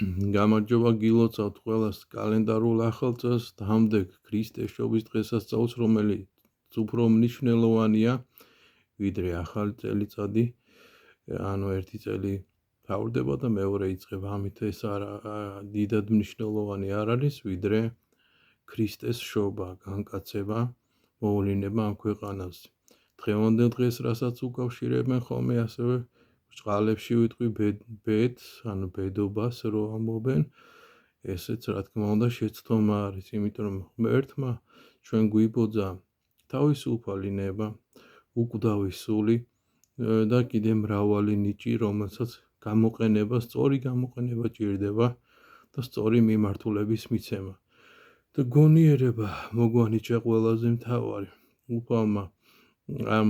გამარჯობა გილოცავთ ყველას კალენდარულ ახალ წელს, დამდეგ ქრისტეს შობის დღესასწაულს, რომელიც უფრო მნიშვნელოვანია, ვიდრე ახალი წელიწადი, ანუ ერთი წელი თავდება და მეორე იწყება, ამით ეს დიდად მნიშვნელოვანი არ არის, ვიდრე ქრისტეს შობა, განკაცება, მოულინება ამ ქვეყანაზე. დღევანდელ დღეს, რასაც უკავშირებენ ხოლმე ასევე ბრჭყალებში ვიტყვი ბედს, ანუ ბედობას რო ამბობენ, ესეც რა თქმა უნდა შეცდომა არის, იმიტომ რომ ღმერთმა ჩვენ გვიბოძა თავისუფალი ნება, უკვდავი სული და კიდე მრავალი ნიჭი, რომელსაც გამოყენება, სწორი გამოყენება ჭირდება და სწორი მიმართულების მიცემა. და გონიერება მოგვანიჭა ყველაზე მთავარი, უფალმა ამ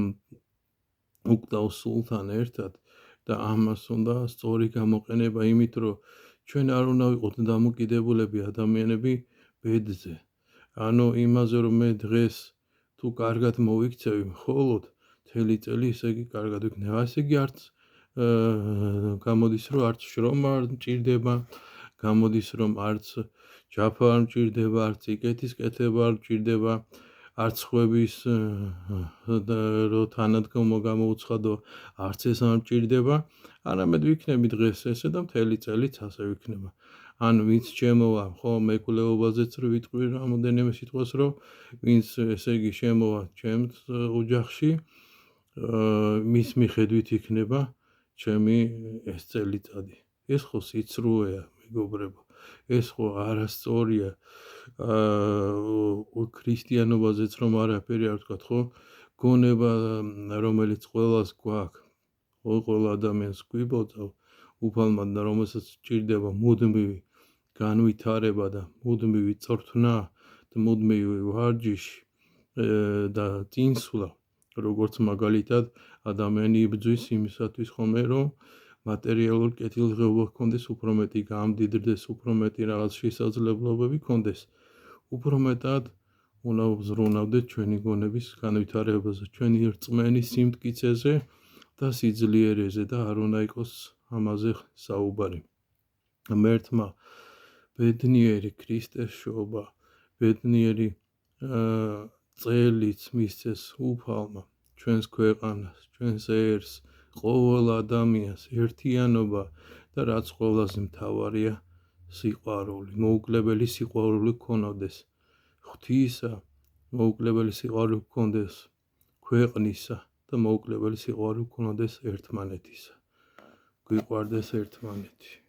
უკვდავ სულთან ერთად და ამას უნდა სწორი გამოყენება, იმით რომ ჩვენ არ უნდა ვიყოთ დამოკიდებულები ადამიანები ბედზე. ანუ იმაზე რომ მე დღეს თუ კარგად მოვიქცევი, მხოლოდ მთელი წელი ესე იგი კარგად ვიქნება. ესე იგი არც გამოდის რომ არც შრომა არ მჭირდება, გამოდის რომ არც ჯაფა არ მჭირდება, არც სიკეთის კეთება არ მჭირდება, არც ხვების რო თანადგომა გამოუცხადო, არც ეს არ მჭირდება, არამედ ვიქნები დღეს ესე და მთელი წელიც ასე ვიქნება. ან ვინც შემოვა, ხო, მეკვლეობაზეც რო ვიტყვი რამოდენიმე სიტყვას, რომ ვინც ესე იგი შემოვა ჩემს ოჯახში, მის მიხედვით იქნება ჩემი ეს წელიწადი. ეს ხო სიცრუეა, მეგობრებო. ეს ხო არასწორია. ქრისტიანობაზეც რომ არაფერი არ ვთქვათ, ხო? გონება, რომელიც ყველას გვაქვს, ყველა ადამიანს გვიბოძავ, უფალმა და რომელსაც სჭირდება მუდმივი განვითარება და მუდმივი წორთნა და მუდმივი ვარჯიში და წინსვლა, როგორც მაგალითად ადამიანი იბრძვის იმისათვის ხოლმე, რომ მატერიალურ კეთილდღეობა ჰქონდეს, უფრო მეტი გამდიდრდეს, უფრო მეტი რაღაც შესაძლებლობები ჰქონდეს, უფრო მეტად უნდა ვზრუნავდეთ ჩვენი გონების განვითარებაზე, ჩვენი რწმენის სიმტკიცეზე და სიძლიერეზე და არ უნდა იყოს ამაზე საუბარი. ღმერთმა ბედნიერი ქრისტეს შობა, ბედნიერი წელიც მისცეს უფალმა, ჩვენს ქვეყანას, ჩვენს ერს, ყოველ ადამიანს ერთიანობა და რაც ყველაზე მთავარია, სიყვარული, მოუკლებელი სიყვარული გქონოდეს ღვთისა, მოუკლებელი სიყვარული გქონდეს ქვეყნისა და მოუკლებელი სიყვარული გქონოდეს ერთმანეთისა. გვიყვარდეს ერთმანეთი.